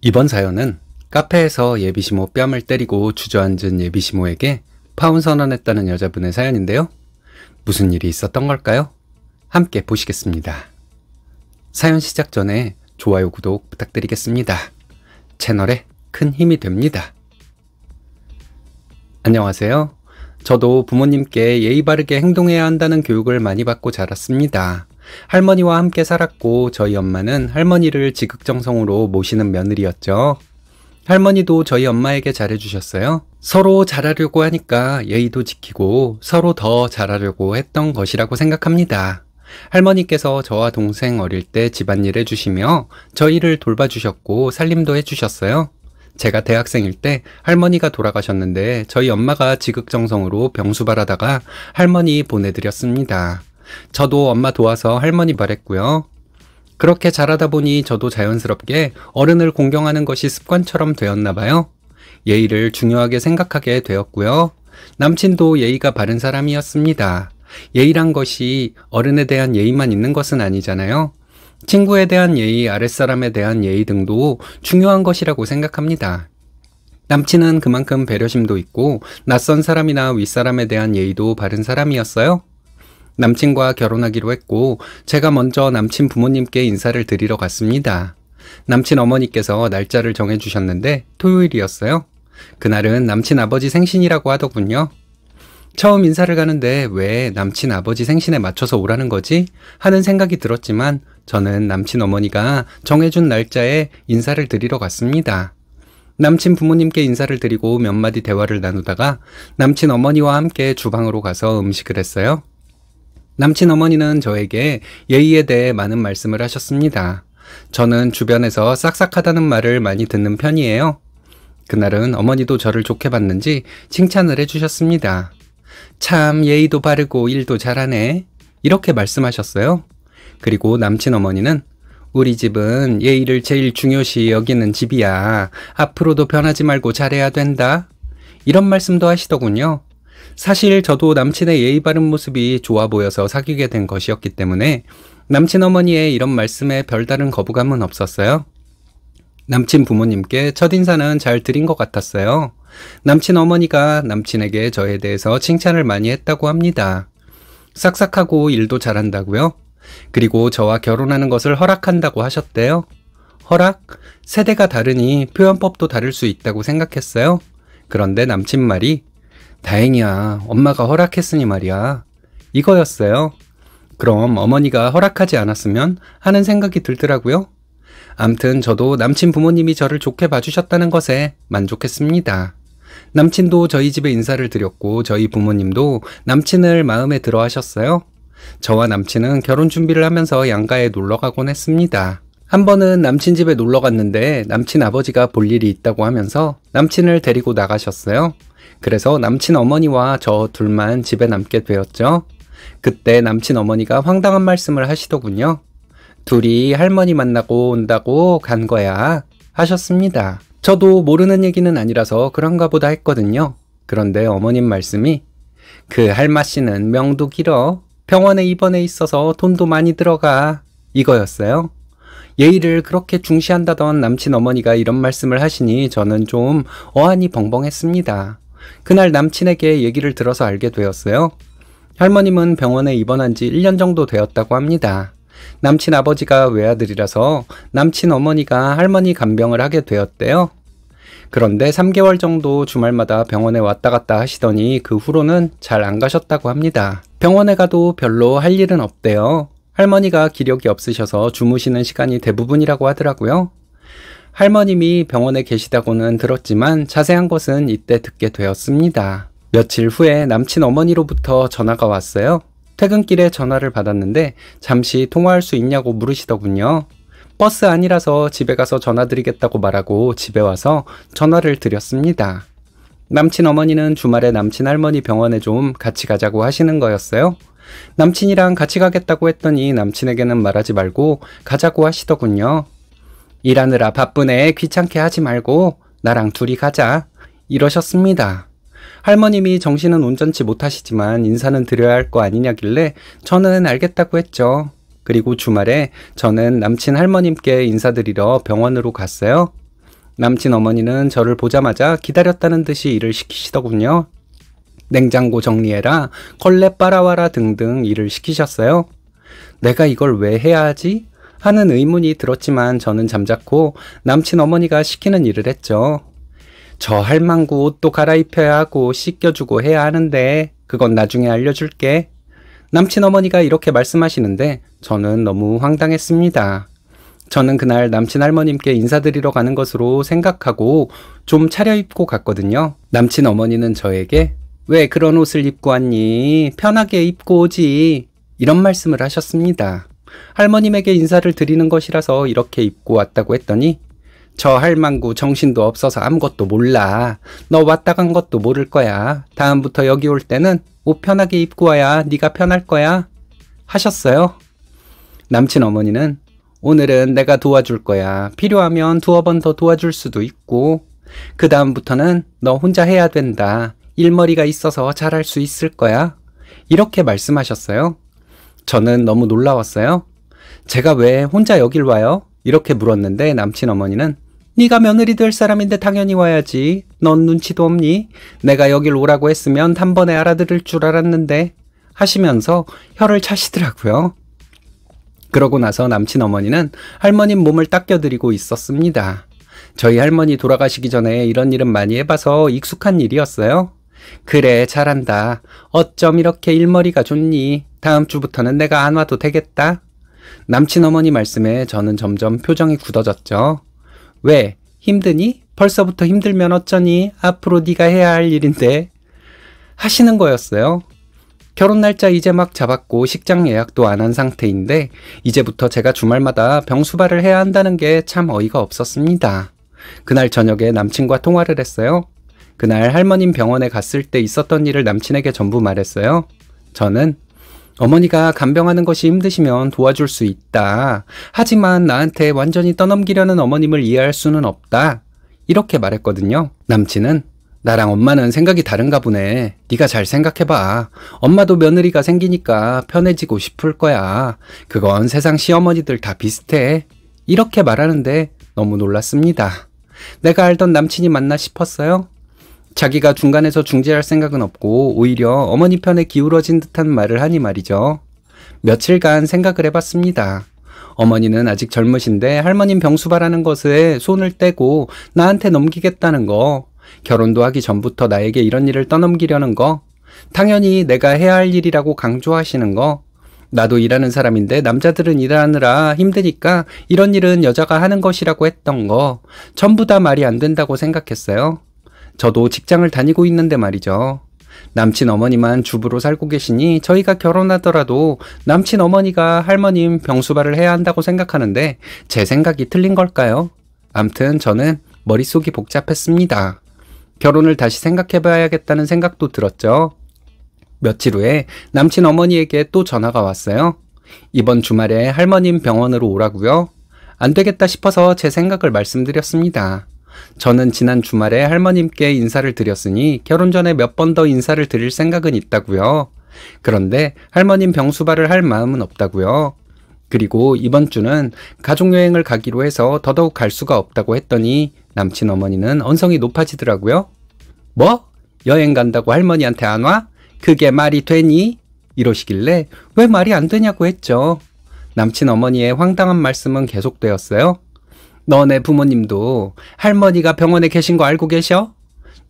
이번 사연은 카페에서 예비시모 뺨을 때리고 주저앉은 예비시모에게 파혼 선언했다는 여자분의 사연인데요. 무슨 일이 있었던 걸까요? 함께 보시겠습니다. 사연 시작 전에 좋아요, 구독 부탁드리겠습니다. 채널에 큰 힘이 됩니다. 안녕하세요. 저도 부모님께 예의 바르게 행동해야 한다는 교육을 많이 받고 자랐습니다. 할머니와 함께 살았고 저희 엄마는 할머니를 지극정성으로 모시는 며느리였죠. 할머니도 저희 엄마에게 잘해주셨어요. 서로 잘하려고 하니까 예의도 지키고 서로 더 잘하려고 했던 것이라고 생각합니다. 할머니께서 저와 동생 어릴 때 집안일 해주시며 저희를 돌봐주셨고 살림도 해주셨어요. 제가 대학생일 때 할머니가 돌아가셨는데 저희 엄마가 지극정성으로 병수발하다가 할머니 보내드렸습니다. 저도 엄마 도와서 할머니 발했고요. 그렇게 자라다 보니 저도 자연스럽게 어른을 공경하는 것이 습관처럼 되었나 봐요. 예의를 중요하게 생각하게 되었고요. 남친도 예의가 바른 사람이었습니다. 예의란 것이 어른에 대한 예의만 있는 것은 아니잖아요. 친구에 대한 예의, 아랫사람에 대한 예의 등도 중요한 것이라고 생각합니다. 남친은 그만큼 배려심도 있고 낯선 사람이나 윗사람에 대한 예의도 바른 사람이었어요. 남친과 결혼하기로 했고 제가 먼저 남친 부모님께 인사를 드리러 갔습니다. 남친 어머니께서 날짜를 정해주셨는데 토요일이었어요. 그날은 남친 아버지 생신이라고 하더군요. 처음 인사를 가는데 왜 남친 아버지 생신에 맞춰서 오라는 거지? 하는 생각이 들었지만 저는 남친 어머니가 정해준 날짜에 인사를 드리러 갔습니다. 남친 부모님께 인사를 드리고 몇 마디 대화를 나누다가 남친 어머니와 함께 주방으로 가서 음식을 했어요. 남친 어머니는 저에게 예의에 대해 많은 말씀을 하셨습니다. 저는 주변에서 싹싹하다는 말을 많이 듣는 편이에요. 그날은 어머니도 저를 좋게 봤는지 칭찬을 해주셨습니다. 참 예의도 바르고 일도 잘하네. 이렇게 말씀하셨어요. 그리고 남친 어머니는 우리 집은 예의를 제일 중요시 여기는 집이야. 앞으로도 변하지 말고 잘해야 된다. 이런 말씀도 하시더군요. 사실 저도 남친의 예의 바른 모습이 좋아 보여서 사귀게 된 것이었기 때문에 남친 어머니의 이런 말씀에 별다른 거부감은 없었어요. 남친 부모님께 첫인사는 잘 드린 것 같았어요. 남친 어머니가 남친에게 저에 대해서 칭찬을 많이 했다고 합니다. 싹싹하고 일도 잘한다고요? 그리고 저와 결혼하는 것을 허락한다고 하셨대요. 허락? 세대가 다르니 표현법도 다를 수 있다고 생각했어요. 그런데 남친 말이 다행이야. 엄마가 허락했으니 말이야. 이거였어요. 그럼 어머니가 허락하지 않았으면 하는 생각이 들더라고요. 암튼 저도 남친 부모님이 저를 좋게 봐주셨다는 것에 만족했습니다. 남친도 저희 집에 인사를 드렸고 저희 부모님도 남친을 마음에 들어 하셨어요. 저와 남친은 결혼 준비를 하면서 양가에 놀러 가곤 했습니다. 한 번은 남친 집에 놀러 갔는데 남친 아버지가 볼 일이 있다고 하면서 남친을 데리고 나가셨어요. 그래서 남친 어머니와 저 둘만 집에 남게 되었죠. 그때 남친 어머니가 황당한 말씀을 하시더군요. 둘이 할머니 만나고 온다고 간 거야 하셨습니다. 저도 모르는 얘기는 아니라서 그런가 보다 했거든요. 그런데 어머님 말씀이 그 할마씨는 명도 길어. 병원에 입원해 있어서 돈도 많이 들어가. 이거였어요. 예의를 그렇게 중시한다던 남친 어머니가 이런 말씀을 하시니 저는 좀 어안이 벙벙했습니다. 그날 남친에게 얘기를 들어서 알게 되었어요. 할머님은 병원에 입원한 지 1년 정도 되었다고 합니다. 남친 아버지가 외아들이라서 남친 어머니가 할머니 간병을 하게 되었대요. 그런데 3개월 정도 주말마다 병원에 왔다 갔다 하시더니 그 후로는 잘 안 가셨다고 합니다. 병원에 가도 별로 할 일은 없대요. 할머니가 기력이 없으셔서 주무시는 시간이 대부분이라고 하더라고요. 할머님이 병원에 계시다고는 들었지만 자세한 것은 이때 듣게 되었습니다. 며칠 후에 남친 어머니로부터 전화가 왔어요. 퇴근길에 전화를 받았는데 잠시 통화할 수 있냐고 물으시더군요. 버스 아니라서 집에 가서 전화드리겠다고 말하고 집에 와서 전화를 드렸습니다. 남친 어머니는 주말에 남친 할머니 병원에 좀 같이 가자고 하시는 거였어요. 남친이랑 같이 가겠다고 했더니 남친에게는 말하지 말고 가자고 하시더군요. 일하느라 바쁘네. 귀찮게 하지 말고 나랑 둘이 가자. 이러셨습니다. 할머님이 정신은 온전치 못하시지만 인사는 드려야 할 거 아니냐길래 저는 알겠다고 했죠. 그리고 주말에 저는 남친 할머님께 인사드리러 병원으로 갔어요. 남친 어머니는 저를 보자마자 기다렸다는 듯이 일을 시키시더군요. 냉장고 정리해라, 걸레 빨아와라 등등 일을 시키셨어요. 내가 이걸 왜 해야 하지? 하는 의문이 들었지만 저는 잠자코 남친 어머니가 시키는 일을 했죠. 저 할망구 옷도 갈아입혀야 하고 씻겨주고 해야 하는데 그건 나중에 알려줄게. 남친 어머니가 이렇게 말씀하시는데 저는 너무 황당했습니다. 저는 그날 남친 할머님께 인사드리러 가는 것으로 생각하고 좀 차려입고 갔거든요. 남친 어머니는 저에게 왜 그런 옷을 입고 왔니? 편하게 입고 오지. 이런 말씀을 하셨습니다. 할머님에게 인사를 드리는 것이라서 이렇게 입고 왔다고 했더니 저 할망구 정신도 없어서 아무것도 몰라. 너 왔다 간 것도 모를 거야. 다음부터 여기 올 때는 옷 편하게 입고 와야 네가 편할 거야. 하셨어요. 남친 어머니는 오늘은 내가 도와줄 거야. 필요하면 두어 번 더 도와줄 수도 있고 그 다음부터는 너 혼자 해야 된다. 일머리가 있어서 잘할 수 있을 거야. 이렇게 말씀하셨어요. 저는 너무 놀라웠어요. 제가 왜 혼자 여길 와요? 이렇게 물었는데 남친 어머니는 네가 며느리 될 사람인데 당연히 와야지. 넌 눈치도 없니? 내가 여길 오라고 했으면 단번에 알아들을 줄 알았는데 하시면서 혀를 차시더라고요. 그러고 나서 남친 어머니는 할머님 몸을 닦여드리고 있었습니다. 저희 할머니 돌아가시기 전에 이런 일은 많이 해봐서 익숙한 일이었어요. 그래, 잘한다. 어쩜 이렇게 일머리가 좋니? 다음 주부터는 내가 안 와도 되겠다. 남친 어머니 말씀에 저는 점점 표정이 굳어졌죠. 왜? 힘드니? 벌써부터 힘들면 어쩌니? 앞으로 네가 해야 할 일인데. 하시는 거였어요. 결혼 날짜 이제 막 잡았고 식장 예약도 안 한 상태인데 이제부터 제가 주말마다 병수발을 해야 한다는 게 참 어이가 없었습니다. 그날 저녁에 남친과 통화를 했어요. 그날 할머님 병원에 갔을 때 있었던 일을 남친에게 전부 말했어요. 저는 어머니가 간병하는 것이 힘드시면 도와줄 수 있다. 하지만 나한테 완전히 떠넘기려는 어머님을 이해할 수는 없다. 이렇게 말했거든요. 남친은 나랑 엄마는 생각이 다른가 보네. 네가 잘 생각해봐. 엄마도 며느리가 생기니까 편해지고 싶을 거야. 그건 세상 시어머니들 다 비슷해. 이렇게 말하는데 너무 놀랐습니다. 내가 알던 남친이 맞나 싶었어요. 자기가 중간에서 중재할 생각은 없고 오히려 어머니 편에 기울어진 듯한 말을 하니 말이죠. 며칠간 생각을 해봤습니다. 어머니는 아직 젊으신데 할머님 병수발하는 것에 손을 떼고 나한테 넘기겠다는 거, 결혼도 하기 전부터 나에게 이런 일을 떠넘기려는 거, 당연히 내가 해야 할 일이라고 강조하시는 거, 나도 일하는 사람인데 남자들은 일하느라 힘드니까 이런 일은 여자가 하는 것이라고 했던 거, 전부 다 말이 안 된다고 생각했어요. 저도 직장을 다니고 있는데 말이죠. 남친 어머니만 주부로 살고 계시니 저희가 결혼하더라도 남친 어머니가 할머님 병수발을 해야 한다고 생각하는데 제 생각이 틀린 걸까요? 암튼 저는 머릿속이 복잡했습니다. 결혼을 다시 생각해봐야겠다는 생각도 들었죠. 며칠 후에 남친 어머니에게 또 전화가 왔어요. 이번 주말에 할머님 병원으로 오라고요. 안 되겠다 싶어서 제 생각을 말씀드렸습니다. 저는 지난 주말에 할머님께 인사를 드렸으니 결혼 전에 몇 번 더 인사를 드릴 생각은 있다고요. 그런데 할머님 병수발을 할 마음은 없다고요. 그리고 이번 주는 가족여행을 가기로 해서 더더욱 갈 수가 없다고 했더니 남친 어머니는 언성이 높아지더라고요. 뭐? 여행 간다고 할머니한테 안 와? 그게 말이 되니? 이러시길래 왜 말이 안 되냐고 했죠. 남친 어머니의 황당한 말씀은 계속되었어요. 너네 부모님도 할머니가 병원에 계신 거 알고 계셔?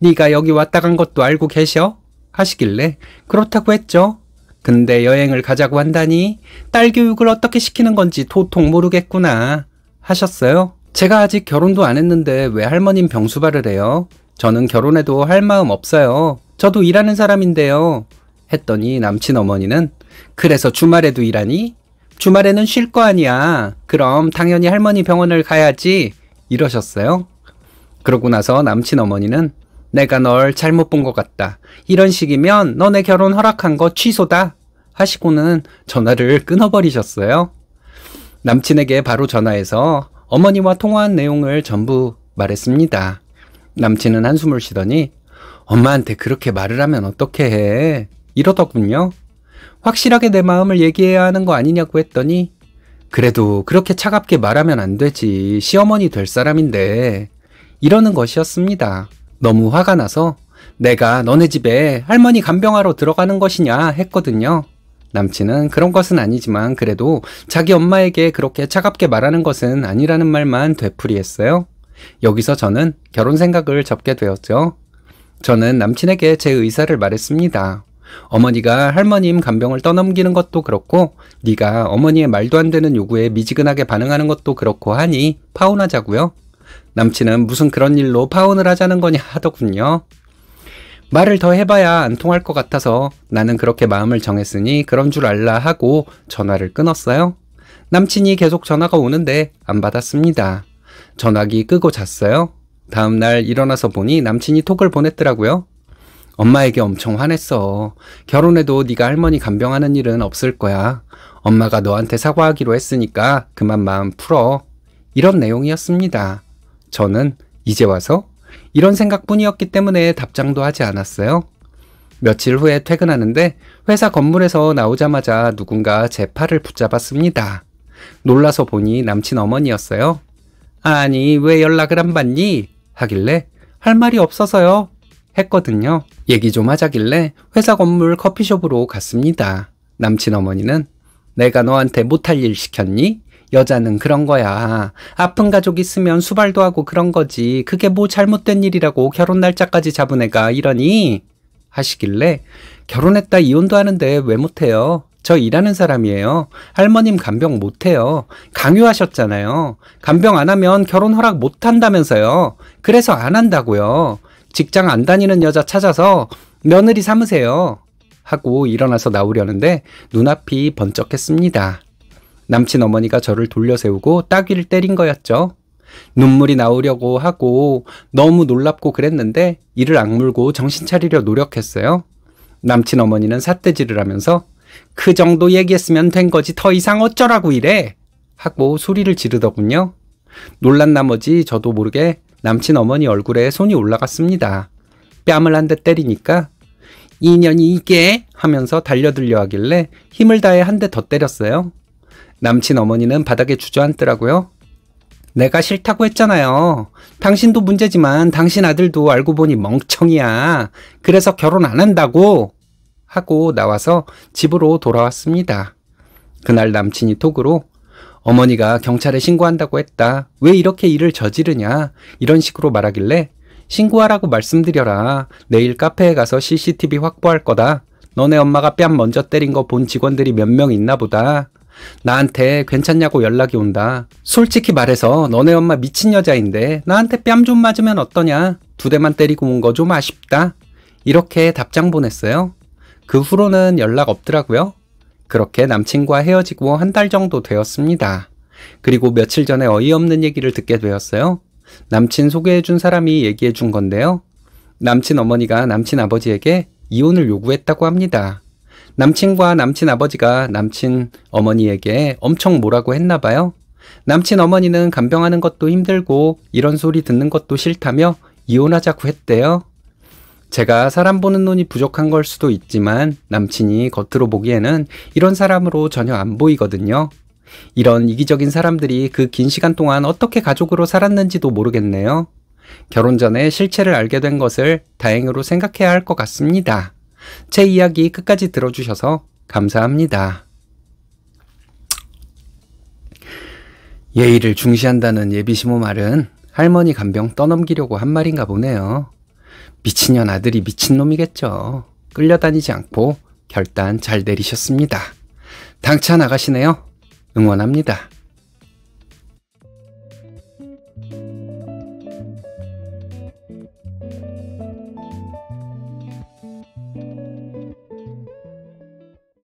네가 여기 왔다 간 것도 알고 계셔? 하시길래 그렇다고 했죠. 근데 여행을 가자고 한다니 딸 교육을 어떻게 시키는 건지 도통 모르겠구나 하셨어요. 제가 아직 결혼도 안 했는데 왜 할머님 병수발을 해요? 저는 결혼해도 할 마음 없어요. 저도 일하는 사람인데요. 했더니 남친 어머니는 그래서 주말에도 일하니? 주말에는 쉴 거 아니야. 그럼 당연히 할머니 병원을 가야지. 이러셨어요. 그러고 나서 남친 어머니는 내가 널 잘못 본 것 같다. 이런 식이면 너네 결혼 허락한 거 취소다. 하시고는 전화를 끊어버리셨어요. 남친에게 바로 전화해서 어머니와 통화한 내용을 전부 말했습니다. 남친은 한숨을 쉬더니 엄마한테 그렇게 말을 하면 어떻게 해? 이러더군요. 확실하게 내 마음을 얘기해야 하는 거 아니냐고 했더니 그래도 그렇게 차갑게 말하면 안 되지. 시어머니 될 사람인데. 이러는 것이었습니다. 너무 화가 나서 내가 너네 집에 할머니 간병하러 들어가는 것이냐 했거든요. 남친은 그런 것은 아니지만 그래도 자기 엄마에게 그렇게 차갑게 말하는 것은 아니라는 말만 되풀이했어요. 여기서 저는 결혼 생각을 접게 되었죠. 저는 남친에게 제 의사를 말했습니다. 어머니가 할머님 간병을 떠넘기는 것도 그렇고 네가 어머니의 말도 안 되는 요구에 미지근하게 반응하는 것도 그렇고 하니 파혼하자고요. 남친은 무슨 그런 일로 파혼을 하자는 거냐 하더군요. 말을 더 해봐야 안 통할 것 같아서 나는 그렇게 마음을 정했으니 그런 줄 알라 하고 전화를 끊었어요. 남친이 계속 전화가 오는데 안 받았습니다. 전화기 끄고 잤어요. 다음날 일어나서 보니 남친이 톡을 보냈더라고요. 엄마에게 엄청 화냈어. 결혼해도 네가 할머니 간병하는 일은 없을 거야. 엄마가 너한테 사과하기로 했으니까 그만 마음 풀어. 이런 내용이었습니다. 저는 이제 와서 이런 생각뿐이었기 때문에 답장도 하지 않았어요. 며칠 후에 퇴근하는데 회사 건물에서 나오자마자 누군가 제 팔을 붙잡았습니다. 놀라서 보니 남친 어머니였어요. 아니, 왜 연락을 안 받니? 하길래 할 말이 없어서요. 했거든요. 얘기 좀 하자길래 회사 건물 커피숍으로 갔습니다. 남친 어머니는 내가 너한테 못할 일 시켰니? 여자는 그런 거야. 아픈 가족 있으면 수발도 하고 그런 거지. 그게 뭐 잘못된 일이라고 결혼 날짜까지 잡은 애가 이러니? 하시길래 결혼했다 이혼도 하는데 왜 못해요? 저 일하는 사람이에요. 할머님 간병 못해요. 강요하셨잖아요. 간병 안 하면 결혼 허락 못 한다면서요. 그래서 안 한다고요. 직장 안 다니는 여자 찾아서 며느리 삼으세요. 하고 일어나서 나오려는데 눈앞이 번쩍했습니다. 남친 어머니가 저를 돌려세우고 따귀를 때린 거였죠. 눈물이 나오려고 하고 너무 놀랍고 그랬는데 이를 악물고 정신 차리려 노력했어요. 남친 어머니는 삿대질을 하면서 그 정도 얘기했으면 된 거지 더 이상 어쩌라고 이래? 하고 소리를 지르더군요. 놀란 나머지 저도 모르게 남친 어머니 얼굴에 손이 올라갔습니다. 뺨을 한 대 때리니까 인연이 이게? 하면서 달려들려 하길래 힘을 다해 한 대 더 때렸어요. 남친 어머니는 바닥에 주저앉더라고요. 내가 싫다고 했잖아요. 당신도 문제지만 당신 아들도 알고 보니 멍청이야. 그래서 결혼 안 한다고. 하고 나와서 집으로 돌아왔습니다. 그날 남친이 톡으로 어머니가 경찰에 신고한다고 했다. 왜 이렇게 일을 저지르냐. 이런 식으로 말하길래 신고하라고 말씀드려라. 내일 카페에 가서 CCTV 확보할 거다. 너네 엄마가 뺨 먼저 때린 거 본 직원들이 몇 명 있나 보다. 나한테 괜찮냐고 연락이 온다. 솔직히 말해서 너네 엄마 미친 여자인데 나한테 뺨 좀 맞으면 어떠냐. 2대만 때리고 온 거 좀 아쉽다. 이렇게 답장 보냈어요. 그 후로는 연락 없더라고요. 그렇게 남친과 헤어지고 한 달 정도 되었습니다. 그리고 며칠 전에 어이없는 얘기를 듣게 되었어요. 남친 소개해준 사람이 얘기해준 건데요. 남친 어머니가 남친 아버지에게 이혼을 요구했다고 합니다. 남친과 남친 아버지가 남친 어머니에게 엄청 뭐라고 했나 봐요. 남친 어머니는 간병하는 것도 힘들고 이런 소리 듣는 것도 싫다며 이혼하자고 했대요. 제가 사람 보는 눈이 부족한 걸 수도 있지만 남친이 겉으로 보기에는 이런 사람으로 전혀 안 보이거든요. 이런 이기적인 사람들이 그 긴 시간 동안 어떻게 가족으로 살았는지도 모르겠네요. 결혼 전에 실체를 알게 된 것을 다행으로 생각해야 할 것 같습니다. 제 이야기 끝까지 들어주셔서 감사합니다. 예의를 중시한다는 예비시모 말은 할머니 간병 떠넘기려고 한 말인가 보네요. 미친년 아들이 미친놈이겠죠. 끌려다니지 않고 결단 잘 내리셨습니다. 당차 나가시네요. 응원합니다.